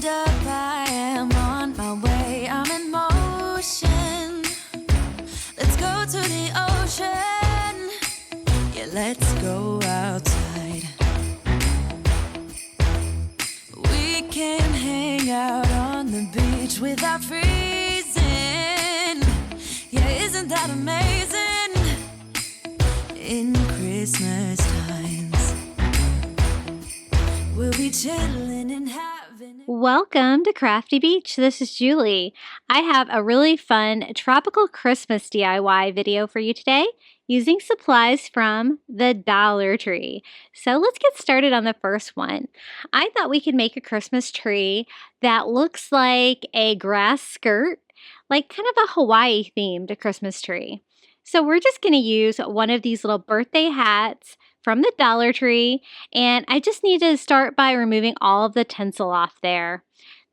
Hold up, I am on my way, I'm in motion. Let's go to the ocean. Yeah, let's go outside. We can hang out on the beach without freezing. Yeah, isn't that amazing? In Christmas times, we'll be chilling and having. Welcome to Crafty Beach. This is Julie. I have a really fun tropical Christmas DIY video for you today using supplies from the Dollar Tree. So let's get started on the first one. I thought we could make a Christmas tree that looks like a grass skirt, like kind of a Hawaii themed Christmas tree. So we're just going to use one of these little birthday hats from the Dollar Tree, and I just need to start by removing all of the tinsel off there.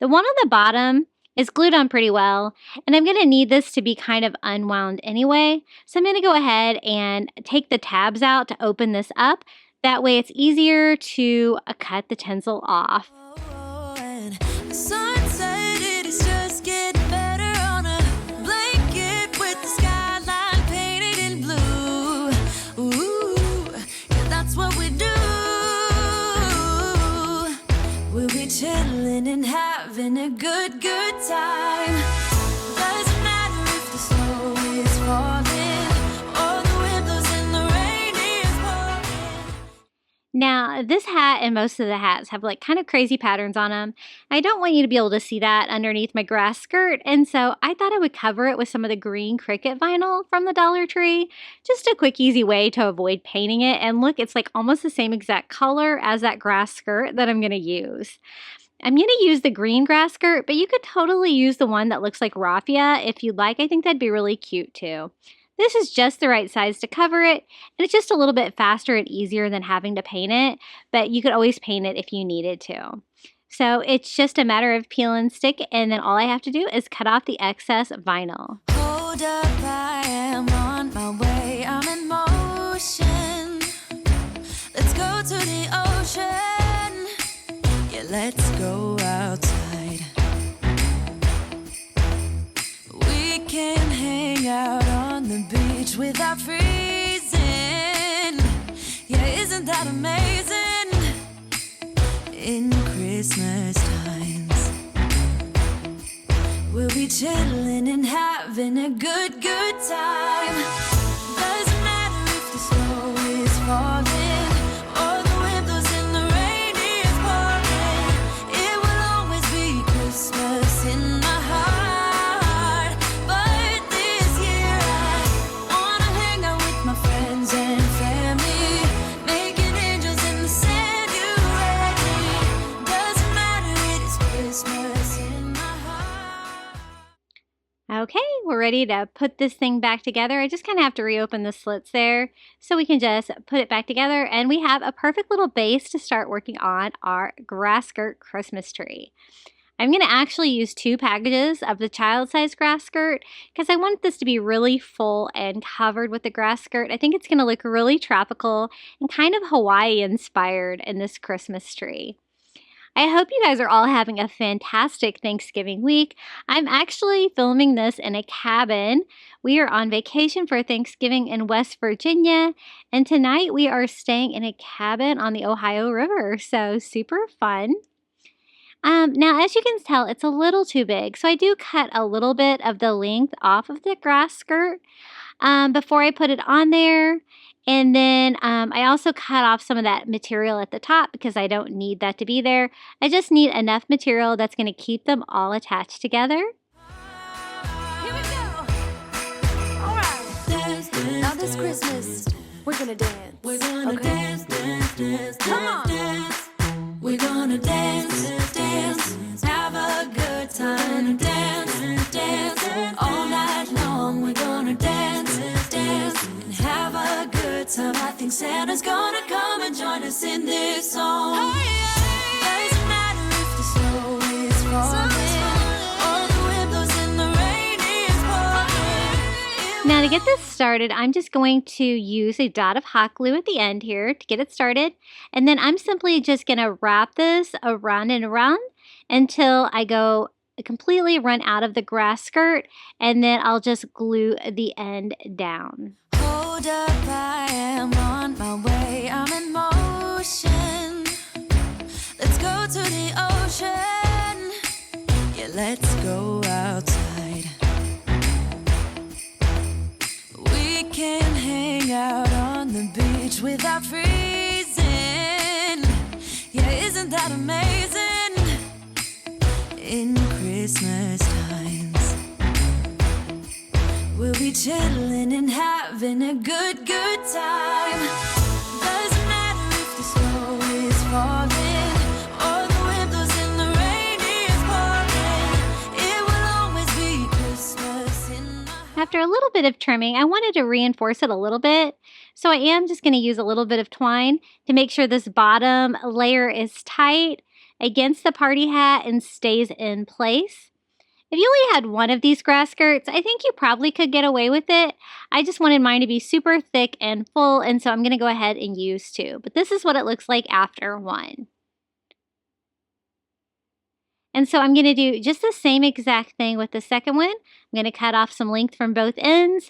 The one on the bottom is glued on pretty well, and I'm going to need this to be kind of unwound anyway, so I'm going to go ahead and take the tabs out to open this up. That way it's easier to cut the tinsel off. Chilling and having a good time. Doesn't matter if the snow is falling or the wind blows and the rain is pouring. Now, this hat and most of the hats have like kind of crazy patterns on them. I don't want you to be able to see that underneath my grass skirt, and so I thought I would cover it with some of the green cricket vinyl from the Dollar Tree. Just a quick, easy way to avoid painting it. And look, it's like almost the same exact color as that grass skirt that I'm going to use. I'm going to use the green grass skirt, but you could totally use the one that looks like raffia if you'd like. I think that'd be really cute too. This is just the right size to cover it, and it's just a little bit faster and easier than having to paint it, but you could always paint it if you needed to. So it's just a matter of peel and stick, and then all I have to do is cut off the excess vinyl. Hold up, I am on my way, I'm in motion. Let's go to the ocean. Yeah, let's go outside. We can hang out on the beach without freezing. Yeah, isn't that amazing? In Christmas times, we'll be chilling and having a good time. Doesn't matter if the snow is falling or the wind blows and the rain is pouring. It will always be Christmas in my heart. But this year I wanna hang out with my friends and family, making angels in the sand. You ready? Doesn't matter, it is Christmas in my heart. Okay, we're ready to put this thing back together. I just kind of have to reopen the slits there so we can just put it back together, and we have a perfect little base to start working on our grass skirt Christmas tree. I'm going to actually use 2 packages of the child-size grass skirt because I want this to be really full and covered with the grass skirt. I think it's going to look really tropical and kind of Hawaii inspired in this Christmas tree. I hope you guys are all having a fantastic Thanksgiving week. I'm actually filming this in a cabin. We are on vacation for Thanksgiving in West Virginia, and tonight we are staying in a cabin on the Ohio River, so super fun. Now, as you can tell, it's a little too big, so I do cut a little bit of the length off of the grass skirt before I put it on there. And then I also cut off some of that material at the top because I don't need that to be there. I just need enough material that's going to keep them all attached together. Here we go. All right. Dance, dance, now this Christmas, we're gonna dance. We're gonna dance, dance, dance, come on. Dance. We're gonna dance, dance, have a good time. Dance, dance, all night long. We're gonna dance, dance, and have a good time. I think Santa's gonna come and join us in this song. Oh, yeah. Doesn't matter if the snow is falling or the wind blows and the rain is pouring. Now to get this started, I'm just going to use a dot of hot glue at the end here to get it started. And then I'm simply just going to wrap this around and around until I go completely run out of the grass skirt, and then I'll just glue the end down. Hold up, I am on my way, I'm in motion. Let's go to the ocean. Yeah, let's go outside. We can hang out on the beach without freezing. Yeah, isn't that amazing? In Christmas times, we'll be chilling and having a good time. Doesn't matter if the snow is falling or the wind blows and the rain is pouring. It will always be Christmas in my heart. After a little bit of trimming, I wanted to reinforce it a little bit. So I am just going to use a little bit of twine to make sure this bottom layer is tight against the party hat and stays in place. If you only had one of these grass skirts, I think you probably could get away with it. I just wanted mine to be super thick and full, and so I'm going to go ahead and use two. But this is what it looks like after one. And so I'm going to do just the same exact thing with the second one. I'm going to cut off some length from both ends,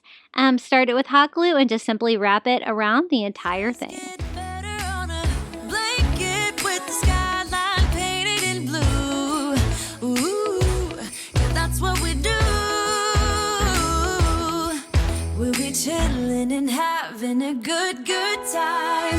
start it with hot glue, and just simply wrap it around the entire thing. Get better on a blanket with the skyline painted in blue. Ooh, yeah, that's what we do. We'll be chilling and having a good time.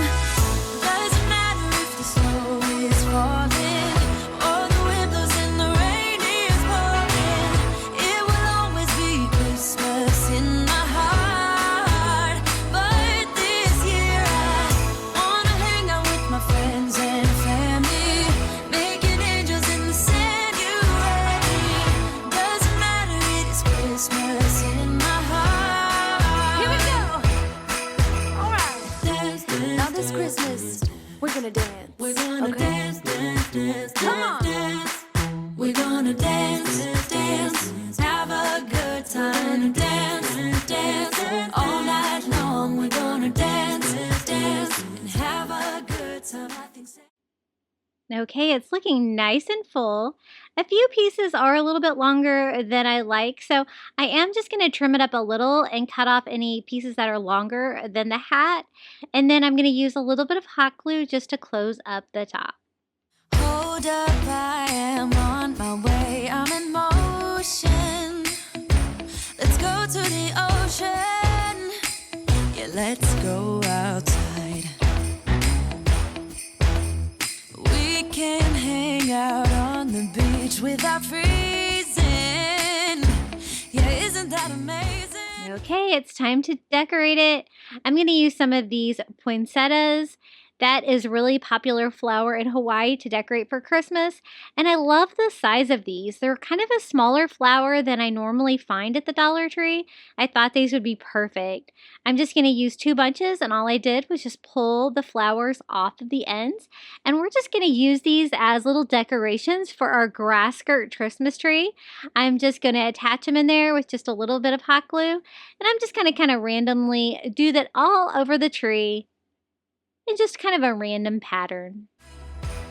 Doesn't matter if the snow is falling or the wind blows and the rain is pouring. It will always be Christmas in my heart. But this year I wanna hang out with my friends and family, making angels in the January. Doesn't matter, it is Christmas in my heart. Here we go. All right. Now this Christmas, we're gonna dance. We're gonna dance. Come on. We're gonna dance. Have a good time. Dance. All night long, we're gonna dance. And have a good time. I think so. Okay, it's looking nice and full. A few pieces are a little bit longer than I like, so I am just going to trim it up a little and cut off any pieces that are longer than the hat. And then I'm going to use a little bit of hot glue just to close up the top. Hold up, I am on my way, I'm in motion. Let's go to the ocean. Yeah, let's go outside. We can hang out on the beach without freezing. Yeah, isn't that amazing? Okay, it's time to decorate it. I'm going to use some of these poinsettas. That is a really popular flower in Hawaii to decorate for Christmas. And I love the size of these. They're kind of a smaller flower than I normally find at the Dollar Tree. I thought these would be perfect. I'm just going to use 2 bunches, and all I did was just pull the flowers off of the ends. And we're just going to use these as little decorations for our grass skirt Christmas tree. I'm just going to attach them in there with just a little bit of hot glue. And I'm just going to kind of randomly do that all over the tree. And just kind of a random pattern.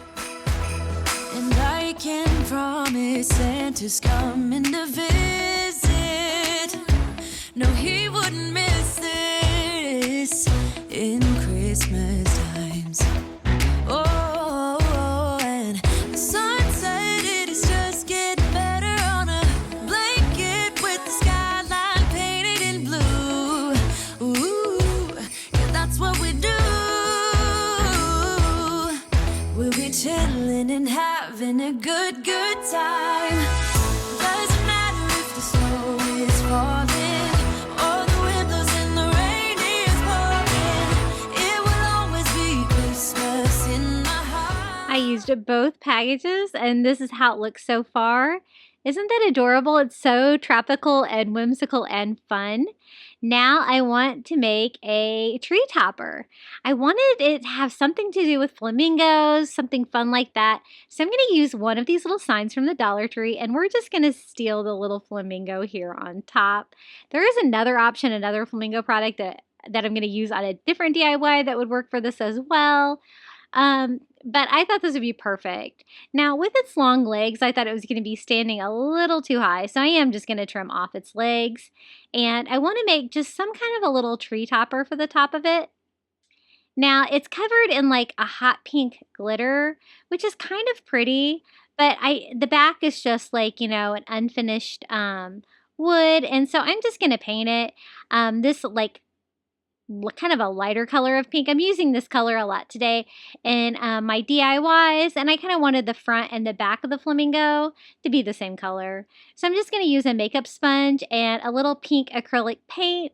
And I can promise Santa's coming to visit. No, he wouldn't miss this in Christmas times. Oh, and the sun said it is just getting better on a blanket with the skyline painted in blue. Ooh, yeah, that's what we do. We'll be chilling and having a good time. Doesn't matter if the snow is falling or the wind blows and the rain is pouring. It will always be Christmas in my heart. I used both packages, and this is how it looks so far. Isn't that adorable? It's so tropical and whimsical and fun. Now I want to make a tree topper. I wanted it to have something to do with flamingos, something fun like that. So I'm going to use one of these little signs from the Dollar Tree, and we're just going to steal the little flamingo here on top. There is another option, another flamingo product that I'm going to use on a different DIY that would work for this as well. but I thought this would be perfect. Now, with its long legs, I thought it was going to be standing a little too high, so I am just going to trim off its legs. And I want to make just some kind of a little tree topper for the top of it. Now, it's covered in like a hot pink glitter, which is kind of pretty, but the back is just like, you know, an unfinished wood, and so I'm just going to paint it this like kind of a lighter color of pink. I'm using this color a lot today in my DIYs, and I kind of wanted the front and the back of the flamingo to be the same color. So I'm just going to use a makeup sponge and a little pink acrylic paint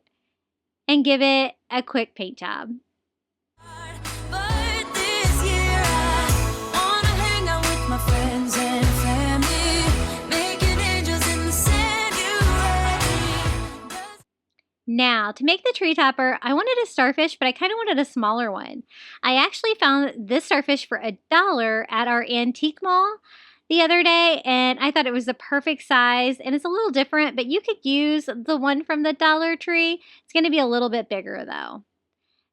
and give it a quick paint job. Now, to make the tree topper, I wanted a starfish, but I kind of wanted a smaller one. I actually found this starfish for $1 at our antique mall the other day, and I thought it was the perfect size, and it's a little different, but you could use the one from the Dollar Tree. It's going to be a little bit bigger, though.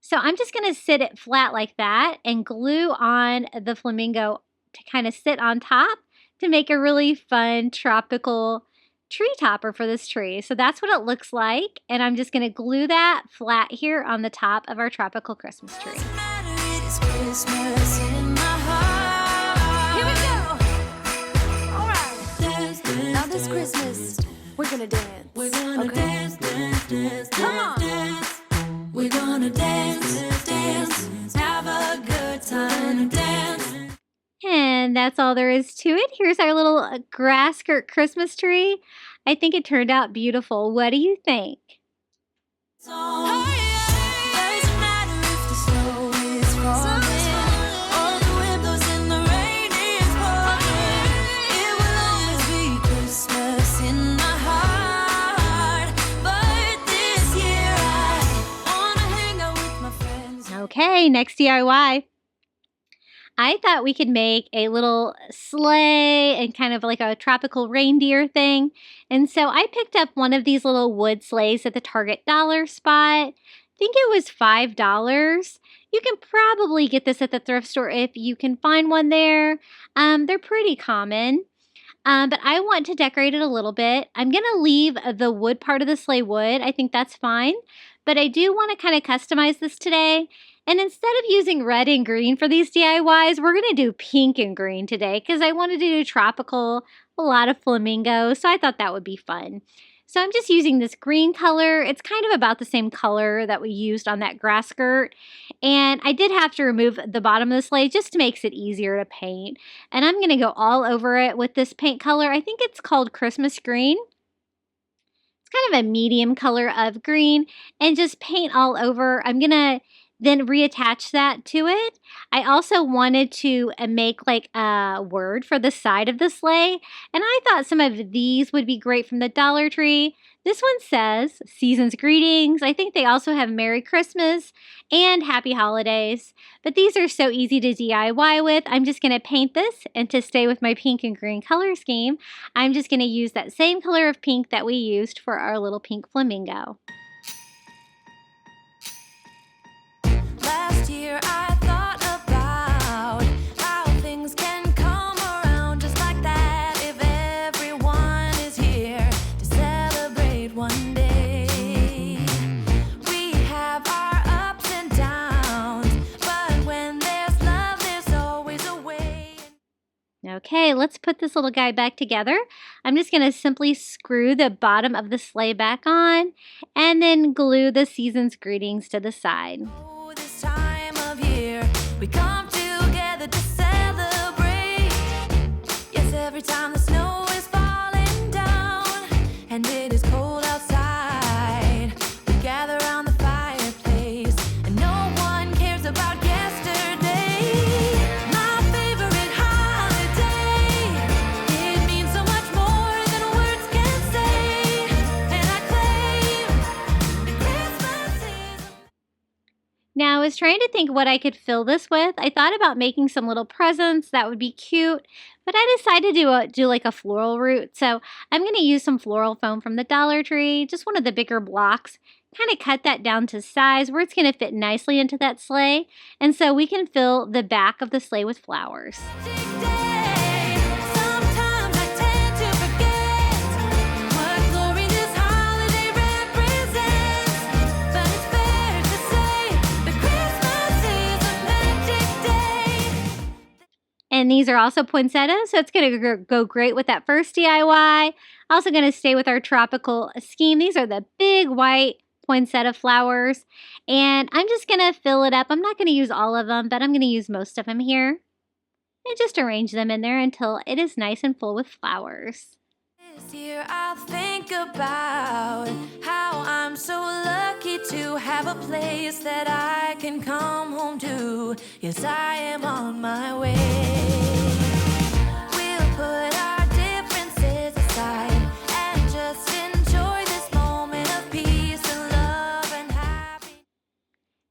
So I'm just going to sit it flat like that and glue on the flamingo to kind of sit on top to make a really fun tropical tree topper for this tree. So that's what it looks like, and I'm just going to glue that flat here on the top of our tropical Christmas tree. Here we go. All right. Now this Christmas, we're gonna dance. We're gonna dance, dance, dance, come on. Dance. We're gonna dance, dance, have a good time, dance. And that's all there is to it. Here's our little grass skirt Christmas tree. I think it turned out beautiful. What do you think? Okay, next DIY. I thought we could make a little sleigh and kind of like a tropical reindeer thing. And so I picked up one of these little wood sleighs at the Target dollar spot. I think it was $5. You can probably get this at the thrift store if you can find one there. They're pretty common. But I want to decorate it a little bit. I'm going to leave the wood part of the sleigh wood. I think that's fine. But I do want to kind of customize this today. And instead of using red and green for these DIYs, we're going to do pink and green today because I wanted to do tropical, a lot of flamingos. So I thought that would be fun. So I'm just using this green color. It's kind of about the same color that we used on that grass skirt. And I did have to remove the bottom of the sleigh just to make it easier to paint. And I'm going to go all over it with this paint color. I think it's called Christmas green. It's kind of a medium color of green. And just paint all over. I'm going to then reattach that to it. I also wanted to make like a word for the side of the sleigh, and I thought some of these would be great from the Dollar Tree. This one says Season's Greetings. I think they also have Merry Christmas and Happy Holidays, but these are so easy to DIY with. I'm just going to paint this, and to stay with my pink and green color scheme, I'm just going to use that same color of pink that we used for our little pink flamingo. I thought about how things can come around just like that if everyone is here to celebrate one day. We have our ups and downs, but when there's love, there's always a way. Okay, let's put this little guy back together. I'm just going to simply screw the bottom of the sleigh back on and then glue the Season's Greetings to the side. This time of year, we come together to celebrate. Yes, every time the snow is falling down and it is cold outside, we gather around the fireplace and no one cares about yesterday. My favorite holiday, it means so much more than words can say, and I claim Christmas is. Now, I was trying to think what I could fill this with. I thought about making some little presents. That would be cute. But I decided to do like a floral root. So I'm going to use some floral foam from the Dollar Tree, just one of the bigger blocks. kind of cut that down to size where it's going to fit nicely into that sleigh. And so we can fill the back of the sleigh with flowers. And these are also poinsettas, so it's going to go great with that first DIY. Also going to stay with our tropical scheme. These are the big white poinsettia flowers. And I'm just going to fill it up. I'm not going to use all of them, but I'm going to use most of them here. And just arrange them in there until it is nice and full with flowers. This year I'll think about how I'm so lucky to have a place that I can come home to. Yes, I am on my way. We'll put our differences aside and just enjoy this moment of peace and love and happiness.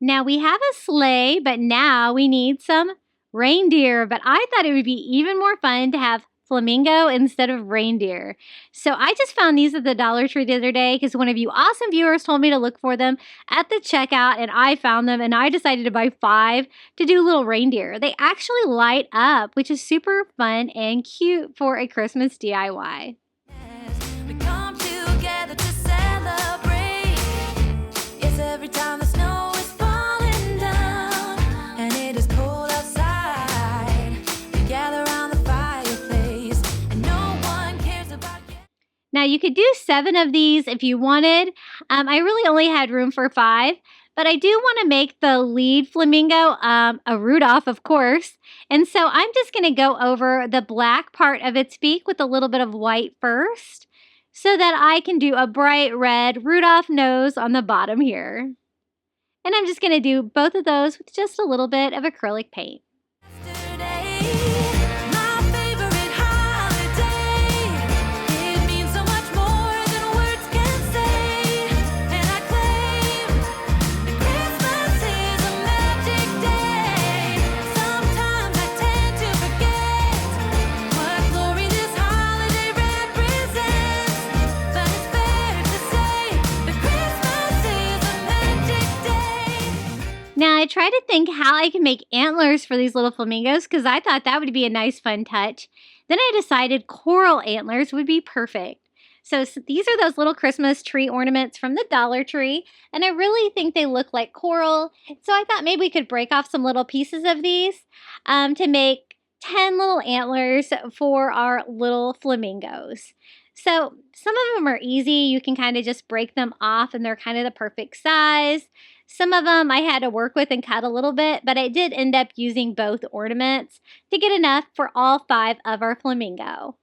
Now we have a sleigh, but now we need some reindeer. But I thought it would be even more fun to have flamingo instead of reindeer. So I just found these at the Dollar Tree the other day because one of you awesome viewers told me to look for them at the checkout, and I found them, and I decided to buy 5 to do little reindeer. They actually light up, which is super fun and cute for a Christmas DIY. We come together to celebrate. Yes, every time the snow is falling down and it is cold outside, we gather around the fireplace and no one cares about you. Now you could do 7 of these if you wanted. I really only had room for 5, but I do want to make the lead flamingo a Rudolph, of course. And so I'm just going to go over the black part of its beak with a little bit of white first, so that I can do a bright red Rudolph nose on the bottom here. And I'm just going to do both of those with just a little bit of acrylic paint. Yesterday, my favorite holiday. It means so much more than words can say. And I claim that Christmas is a magic day. Sometimes I tend to forget what glory this holiday represents. But it's fair to say that Christmas is a magic day. Now I tried to think how I can make antlers for these little flamingos because I thought that would be a nice fun touch. Then I decided coral antlers would be perfect. So these are those little Christmas tree ornaments from the Dollar Tree, and I really think they look like coral. So I thought maybe we could break off some little pieces of these to make 10 little antlers for our little flamingos. So some of them are easy. You can kind of just break them off and they're kind of the perfect size. Some of them I had to work with and cut a little bit, but I did end up using both ornaments to get enough for all 5 of our flamingo.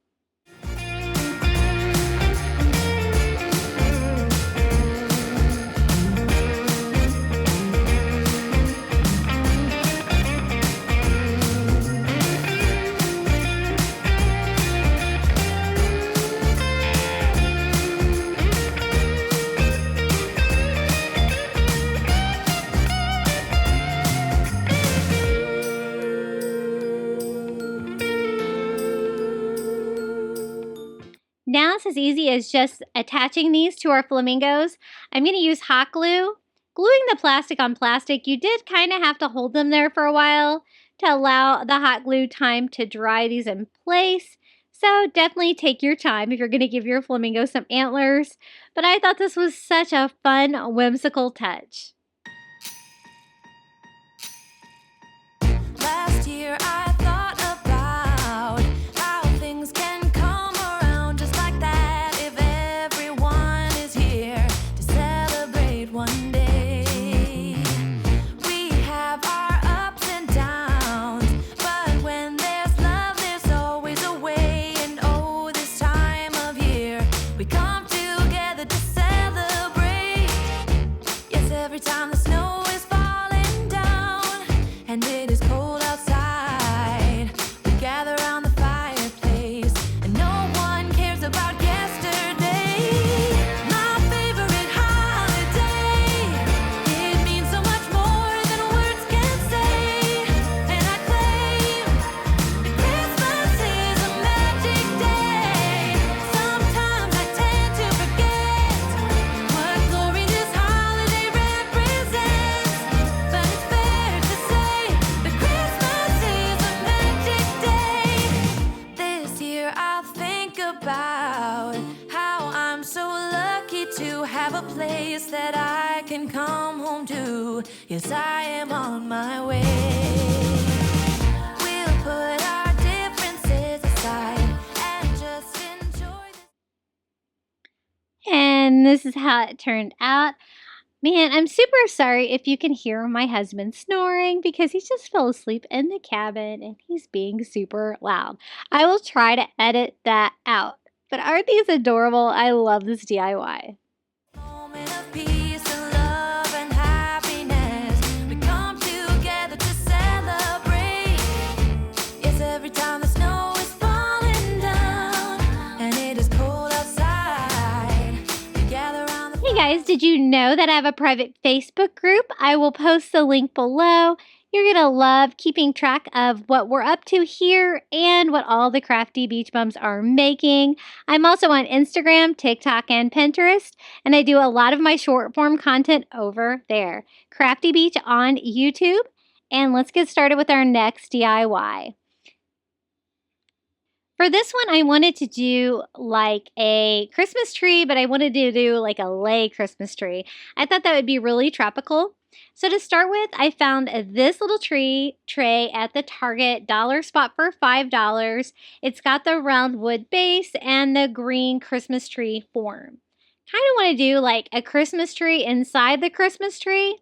Now it's as easy as just attaching these to our flamingos. I'm going to use hot glue. Gluing the plastic on plastic, you did kind of have to hold them there for a while to allow the hot glue time to dry these in place. So definitely take your time if you're going to give your flamingo some antlers. But I thought this was such a fun, whimsical touch. Last year I thought about how things can come around just like that if everyone is here to celebrate one day. We have our ups and downs, but when there's love there's always a way. And oh, this time of year we come together to celebrate. Yes, every time think about how I'm so lucky to have a place that I can come home to. Yes, I am on my way. We'll put our differences aside and just enjoy this. And this is how it turned out. Man, I'm super sorry if you can hear my husband snoring because he just fell asleep in the cabin and he's being super loud. I will try to edit that out. But aren't these adorable? I love this DIY. Moment of peace and love and happiness. We come together to celebrate. Yes, every time the snow is falling down and it is cold outside, we gather around the Hey guys, did you know that I have a private Facebook group? I will post the link below. You're going to love keeping track of what we're up to here and what all the Crafty Beach Bums are making. I'm also on Instagram, TikTok, and Pinterest, and I do a lot of my short form content over there. Crafty Beach on YouTube, and let's get started with our next DIY. For this one, I wanted to do like a Christmas tree, but I wanted to do like a lei Christmas tree. I thought that would be really tropical. So to start with, I found this little tree tray at the Target dollar spot for $5. It's got the round wood base and the green Christmas tree form. Kind of want to do like a Christmas tree inside the Christmas tree.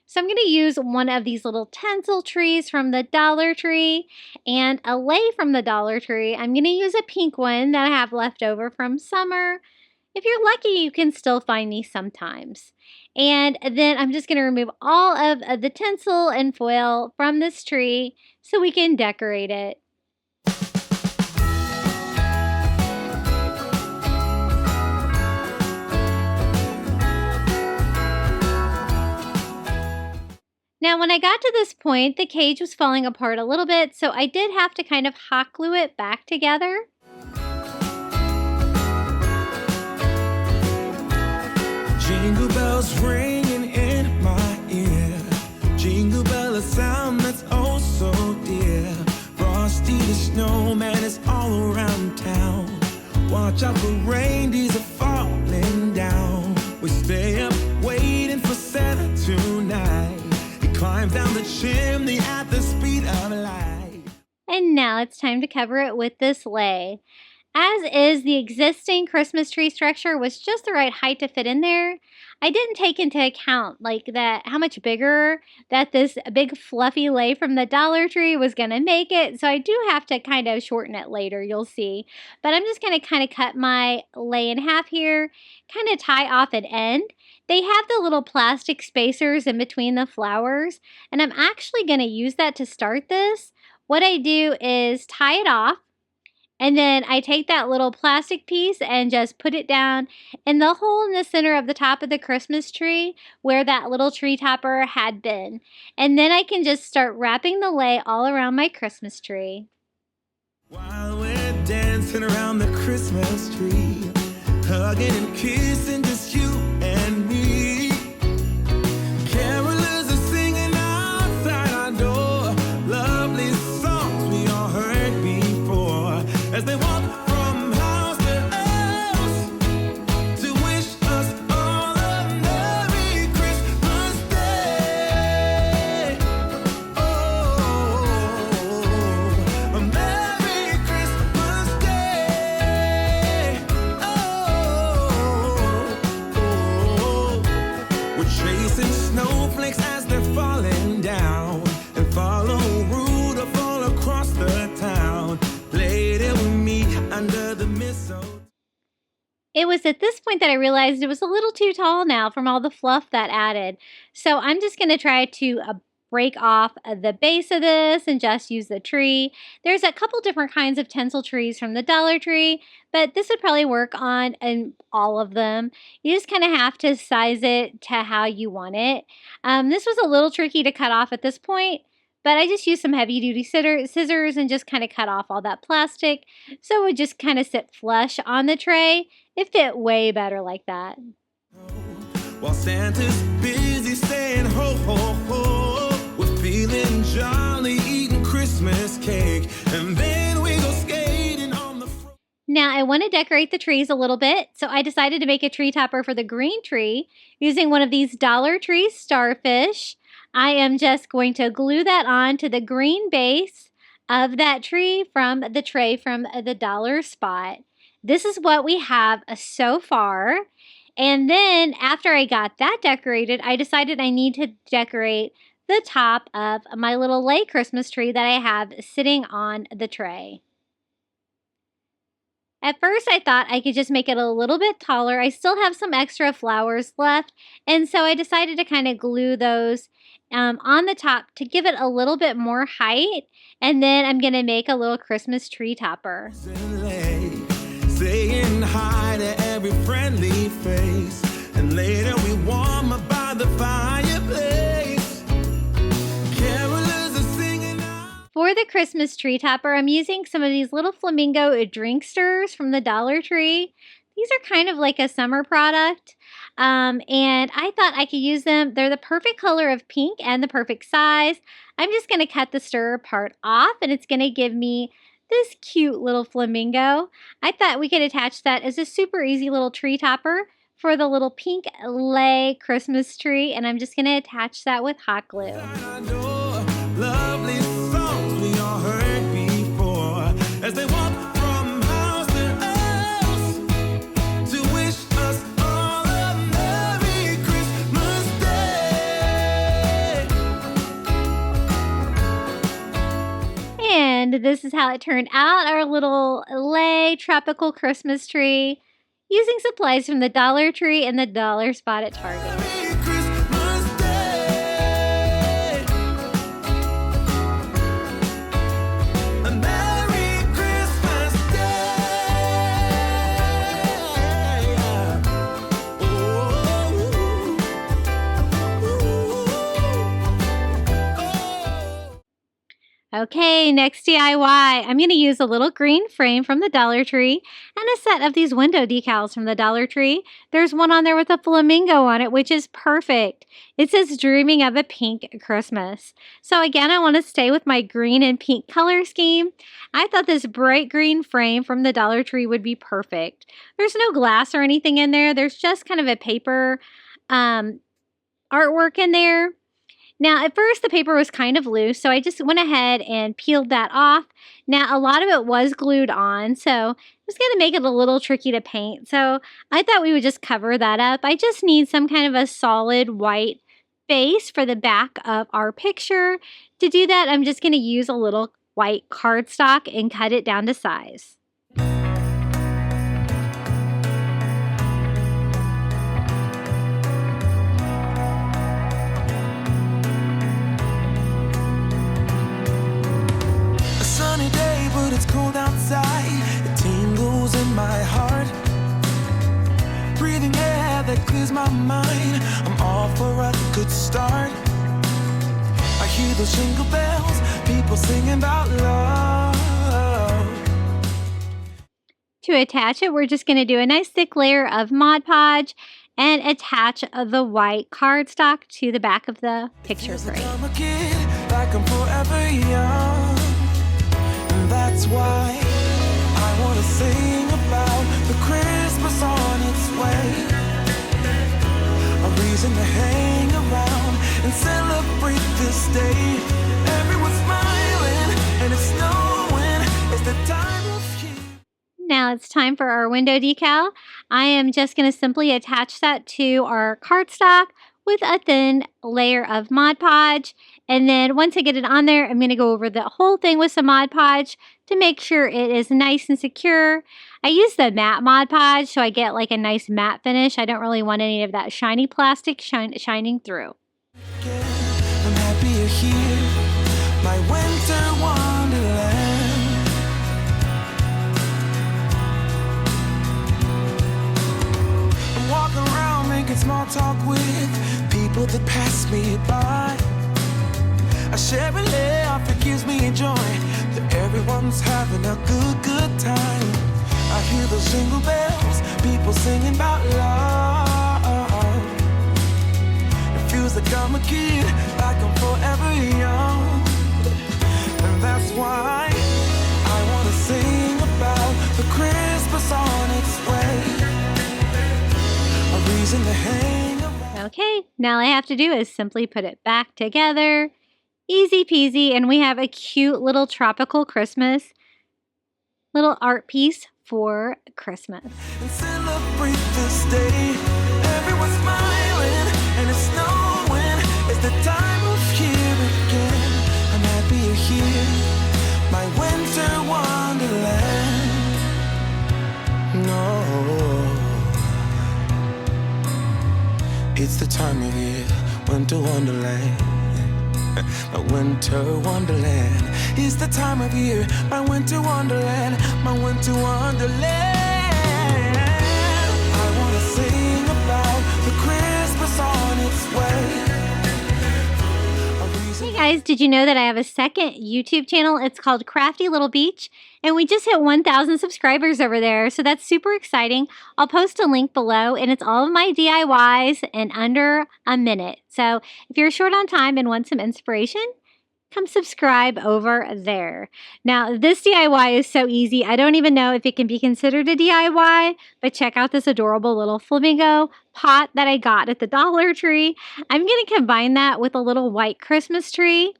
So I'm going to use one of these little tinsel trees from the Dollar Tree and a lei from the Dollar Tree. I'm going to use a pink one that I have left over from summer. If you're lucky, you can still find these sometimes. And then I'm just going to remove all of the tinsel and foil from this tree so we can decorate it. Now, when I got to this point, the cage was falling apart a little bit, so I did have to kind of hot glue it back together. Jingle bells ringing in my ear. Jingle bell, a sound that's oh so dear. Frosty the snowman is all around town. Watch out for reindeers are falling down. We stay up waiting for Santa tonight. He climbs down the chimney at the speed of light. And now it's time to cover it with this lei. As is, the existing Christmas tree structure was just the right height to fit in there. I didn't take into account like that how much bigger that this big fluffy lei from the Dollar Tree was going to make it. So I do have to kind of shorten it later, you'll see. But I'm just going to kind of cut my lei in half here, kind of tie off an end. They have the little plastic spacers in between the flowers, and I'm actually going to use that to start this. What I do is tie it off. And then I take that little plastic piece and just put it down in the hole in the center of the top of the Christmas tree where that little tree topper had been. And then I can just start wrapping the lei all around my Christmas tree. While we're dancing around the Christmas tree, hugging and kissing just you and me. Carolers are singing outside our door, lovely songs we all heard before. As they walk from house to house to wish us all a Merry Christmas Day. Oh, a Merry Christmas Day. Oh, we're chasing snowflakes as they're falling down and follow Rudolph all across the town. Later we meet under the mistletoe. It was at this point that I realized it was a little too tall now from all the fluff that added. So I'm just going to try to break off the base of this and just use the tree. There's a couple different kinds of tinsel trees from the Dollar Tree, but this would probably work on all of them. You just kind of have to size it to how you want it. This was a little tricky to cut off at this point, but I just used some heavy-duty scissors and just kind of cut off all that plastic, so it would just kind of sit flush on the tray. It fit way better like that. While Santa's busy saying ho, ho, ho, we're feeling jolly, eating Christmas cake, and then we go skating on the Now I want to decorate the trees a little bit, so I decided to make a tree topper for the green tree using one of these Dollar Tree starfish. I am just going to glue that on to the green base of that tree from the tray from the dollar spot. This is what we have so far. And then after I got that decorated, I decided I need to decorate the top of my little lay Christmas tree that I have sitting on the tray. At first, I thought I could just make it a little bit taller. I still have some extra flowers left, and so I decided to kind of glue those on the top to give it a little bit more height, and then I'm going to make a little Christmas tree topper. Saying hi to every friendly face, and later we warm up by the fireplace. Carolers are singing out. For the Christmas tree topper, I'm using some of these little flamingo drink stirrers from the Dollar Tree. These are kind of like a summer product, and I thought I could use them. They're the perfect color of pink and the perfect size. I'm just going to cut the stirrer part off, and it's going to give me this cute little flamingo. I thought we could attach that as a super easy little tree topper for the little pink lay Christmas tree, and I'm just going to attach that with hot glue. Lovely songs we all heard before as they walk from house to house to wish us all a Merry Christmas Day. And this is how it turned out, our little lay tropical Christmas tree, using supplies from the Dollar Tree and the Dollar Spot at Target. Merry Christmas Day. A Merry Christmas Day. Okay, next DIY. I'm going to use a little green frame from the Dollar Tree and a set of these window decals from the Dollar Tree. There's one on there with a flamingo on it, which is perfect. It says dreaming of a pink Christmas. So again, I want to stay with my green and pink color scheme. I thought this bright green frame from the Dollar Tree would be perfect. There's no glass or anything in there. There's just kind of a paper artwork in there. Now, at first, the paper was kind of loose, so I just went ahead and peeled that off. Now, a lot of it was glued on, so it was going to make it a little tricky to paint. So I thought we would just cover that up. I just need some kind of a solid white base for the back of our picture. To do that, I'm just going to use a little white cardstock and cut it down to size. Sunny day, but it's cold outside. It tingles in my heart. Breathing air that clears my mind. I'm all for a good start. I hear those jingle bells, people singing about love. To attach it, we're just going to do a nice thick layer of Mod Podge and attach the white cardstock to the back of the picture frame. I'm a kid, like I'm forever young. That's why I want to sing about the Christmas on its way. A reason to hang around and celebrate this day. Everyone's smiling and it's snowing. It's the time of year. Now it's time for our window decal. I am just going to simply attach that to our cardstock with a thin layer of Mod Podge. And then once I get it on there, I'm going to go over the whole thing with some Mod Podge to make sure it is nice and secure. I use the matte Mod Podge so I get like a nice matte finish. I don't really want any of that shiny plastic shining through. I'm happy you're here, my winter wonderland. I'm walking around making small talk with people that pass me by. I share a laugh, it gives me joy that everyone's having a good time. I hear those jingle bells, people singing about love. It feels like I'm a kid, like I'm forever young. And that's why I want to sing about the Christmas reason to hang around. Okay, now all I have to do is simply put it back together. Easy peasy, and we have a cute little tropical Christmas little art piece for Christmas. And celebrate this day. Everyone's smiling and it's snowing. It's the time of year again. I'm happy you're here, my winter wonderland. No, it's the time of year, winter wonderland. My winter wonderland. It's the time of year, my winter wonderland, my winter wonderland. I wanna sing about the Christmas on its way. Hey guys, did you know that I have a second YouTube channel? It's called Crafty Little Beach, and we just hit 1,000 subscribers over there, so that's super exciting. I'll post a link below, and it's all of my DIYs in under a minute. So if you're short on time and want some inspiration, come subscribe over there. Now, this DIY is so easy. I don't even know if it can be considered a DIY, but check out this adorable little flamingo pot that I got at the Dollar Tree. I'm going to combine that with a little white Christmas tree.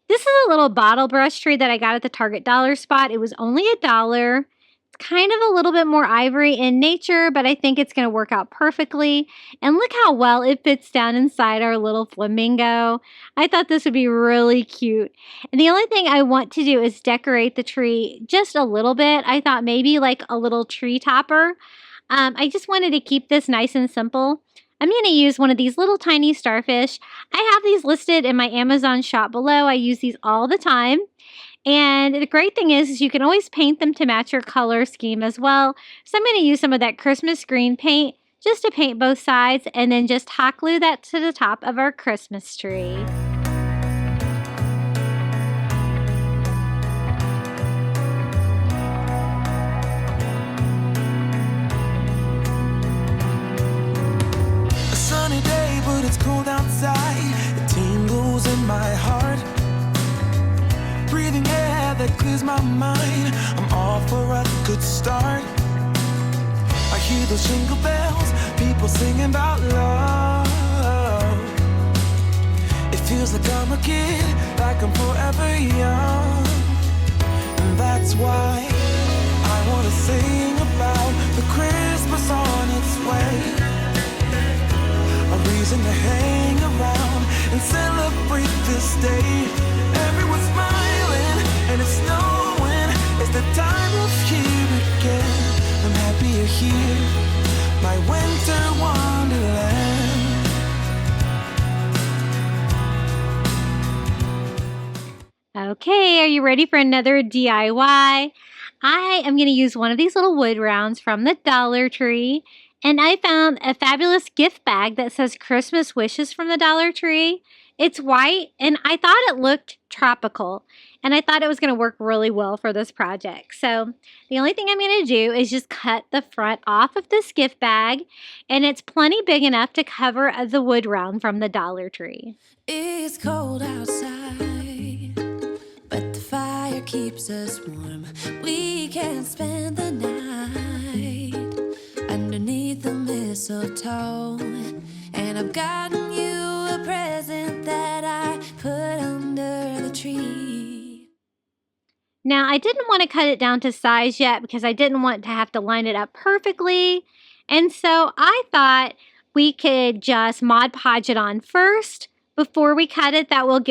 This is a little bottle brush tree that I got at the Target dollar spot. It was only $1. Kind of a little bit more ivory in nature, but I think it's going to work out perfectly. And look how well it fits down inside our little flamingo. I thought this would be really cute. And the only thing I want to do is decorate the tree just a little bit. I thought maybe like a little tree topper. I just wanted to keep this nice and simple. I'm going to use one of these little tiny starfish. I have these listed in my Amazon shop below. I use these all the time. And the great thing is you can always paint them to match your color scheme as well. So I'm going to use some of that Christmas green paint just to paint both sides and then just hot glue that to the top of our Christmas tree. A sunny day, but it's cold outside. It tingles in my heart. Breathing air that clears my mind. I'm all for a good start. I hear those jingle bells, people singing about love. It feels like I'm a kid, like I'm forever young. And that's why I wanna sing about the Christmas on its way. A reason to hang around and celebrate this day. Everyone's smiling and it's snowing. It's the time of year again. I'm happy you're here, my winter wonderland. Okay, are you ready for another DIY? I am going to use one of these little wood rounds from the Dollar Tree. And I found a fabulous gift bag that says Christmas Wishes from the Dollar Tree. It's white, and I thought it looked tropical, and I thought it was going to work really well for this project. So the only thing I'm going to do is just cut the front off of this gift bag, and it's plenty big enough to cover the wood round from the Dollar Tree. It's cold outside, but the fire keeps us warm. We can spend the night underneath the mistletoe, and I've gotten you a present that I put under the tree. Now, I didn't want to cut it down to size yet because I didn't want to have to line it up perfectly, and so I thought we could just Mod Podge it on first before we cut it. That we'll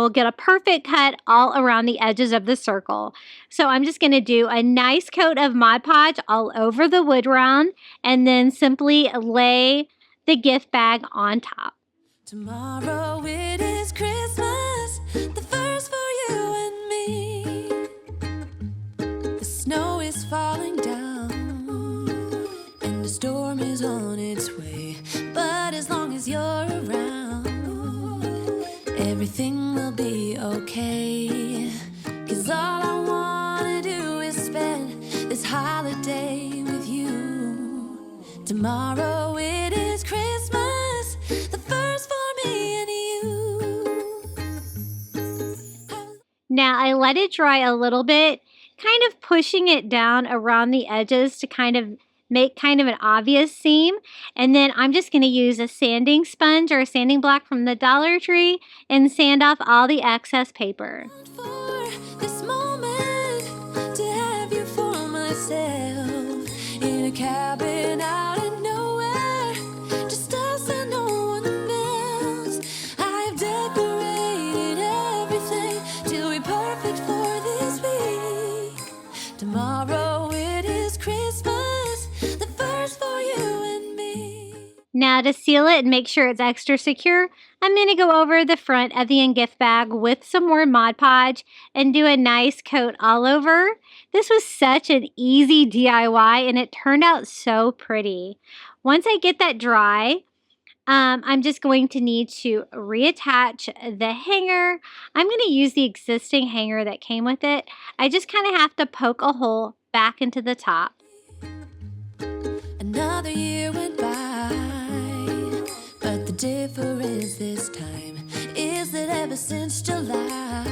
get a perfect cut all around the edges of the circle. So I'm just going to do a nice coat of Mod Podge all over the wood round and then simply lay the gift bag on top. Tomorrow it is Christmas, the first for you and me. The snow is falling down and the storm is on its way. But as long as you're around, everything will be okay. 'Cause all I wanna do is spend this holiday with you. Tomorrow it is Christmas, the first for me and you. Now I let it dry a little bit, kind of pushing it down around the edges to kind of make kind of an obvious seam. And then I'm just going to use a sanding sponge or a sanding block from the Dollar Tree and sand off all the excess paper. For this moment to have you for myself in a cabin out of nowhere, just us and no one else. I've decorated everything to be perfect for this week. Tomorrow it is Christmas, the first for you and me. Now to seal it and make sure it's extra secure, I'm going to go over the front of the gift bag with some more Mod Podge and do a nice coat all over. This was such an easy DIY and it turned out so pretty. Once I get that dry, I'm just going to need to reattach the hanger. I'm going to use the existing hanger that came with it. I just kind of have to poke a hole back into the top. Another year went by, but the difference this time is that ever since July,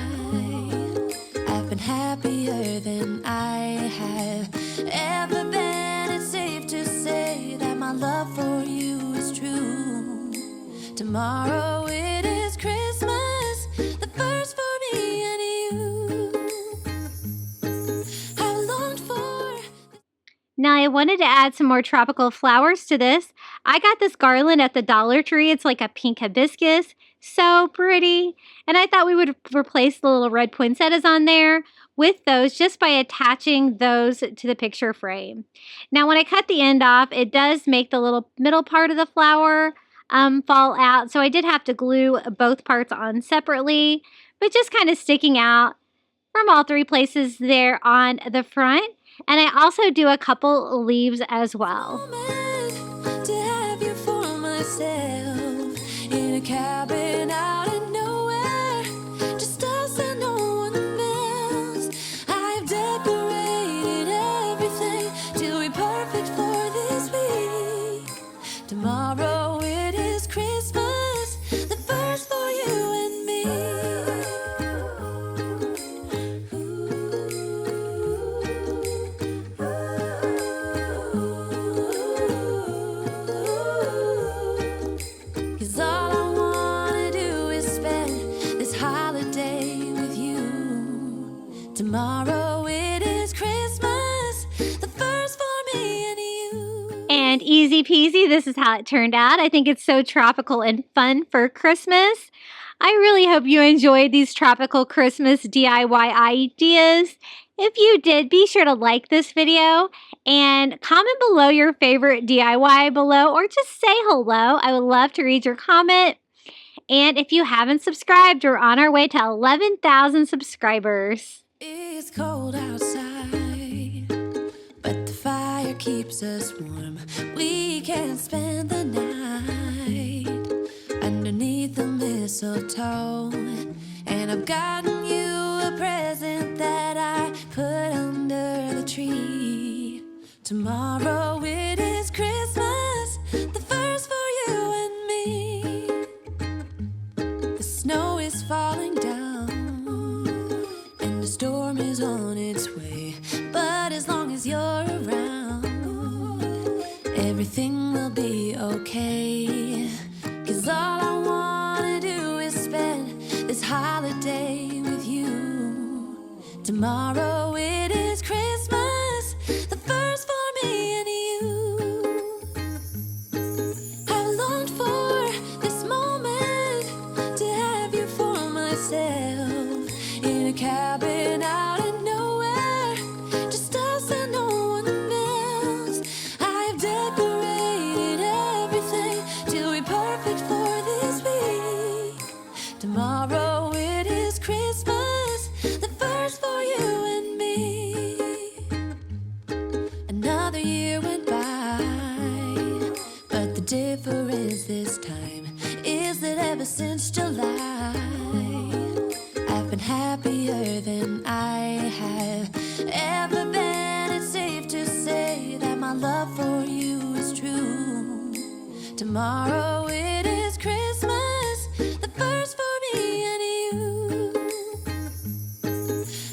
I've been happier than I have ever been. It's safe to say that my love for you is true. Tomorrow it is Christmas, the first for me and you. I longed for. Now I wanted to add some more tropical flowers to this. I got this garland at the Dollar Tree. It's like a pink hibiscus. So pretty. And I thought we would replace the little red poinsettas on there with those just by attaching those to the picture frame. Now when I cut the end off, it does make the little middle part of the flower fall out. So I did have to glue both parts on separately, but just kind of sticking out from all three places there on the front. And I also do a couple leaves as well. To have you for myself in a cabin out of nowhere, just us and no one else. I've decorated everything to be perfect for this week. Tomorrow it is Christmas, the first for you and me. Cause all I wanna do is spend this holiday with you. Tomorrow it is Christmas, the first for me and you. And easy peasy, this is how it turned out. I think it's so tropical and fun for Christmas. I really hope you enjoyed these tropical Christmas DIY ideas. If you did, be sure to like this video and comment below your favorite DIY below, or just say hello. I would love to read your comment. And if you haven't subscribed, we're on our way to 11,000 subscribers. It's cold outside, but the fire keeps us warm. We can spend the night underneath the mistletoe. And I've gotten you a present that I put under the tree. Tomorrow it is Christmas, the first for you and me. The snow is falling down and the storm is on its way. But as long as you're around, everything will be okay. Cause all I wanna do is spend this holiday with you. Tomorrow it is Christmas, the first for me and you. I longed for this moment to have you for myself in a cabin out of nowhere, just us and no one else. I've decorated everything to be perfect for this week. Tomorrow it is Christmas, the first for you and me. Another year went by, but the difference this time is that ever since July, I've been happier than I have ever been. It's safe to say that my love for you is true. Tomorrow it is Christmas, the first for me and you.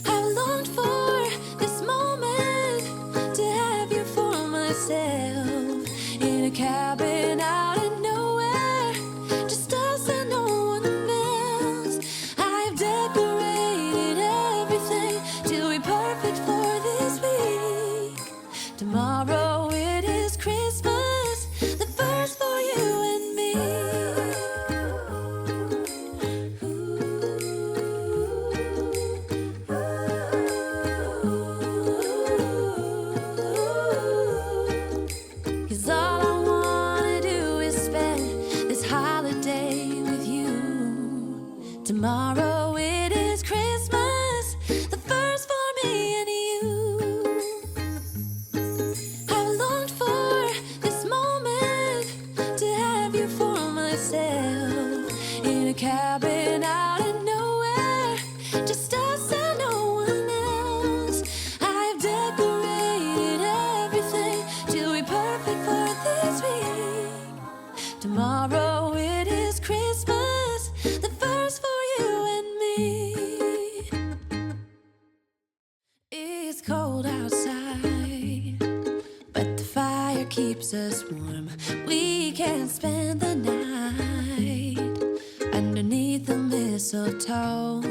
I longed for this moment to have you for myself. myself in a cabin out in nowhere, just us and no one else. I've decorated everything till we're perfect for this week. Tomorrow it is Christmas, the first for you and me. 'Cause all I wanna do is spend this holiday with you. Tomorrow it is Christmas, the first for me and you. I've longed for this moment to have you for myself in a cabin out in nowhere, just us and no one else. I've decorated everything till we're perfect for this week. Tomorrow it is Christmas, the first for you and me. It's cold outside, but the fire keeps us warm. We can spend the night underneath the mistletoe.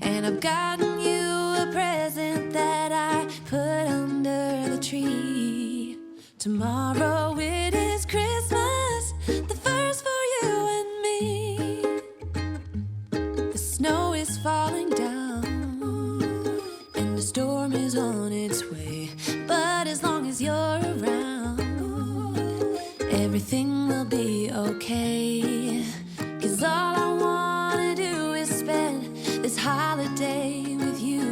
And I've gotten you a present that I put under the tree. Tomorrow it is Christmas, the first for you and me. The snow is falling down and the storm is on its way. But as long as you're around, everything will be okay. 'Cause all I wanna do is spend this holiday with you.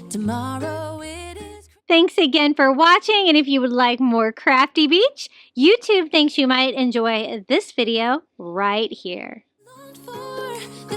Tomorrow it is. Thanks again for watching, and if you would like more Crafty Beach, YouTube thinks you might enjoy this video right here. Longed for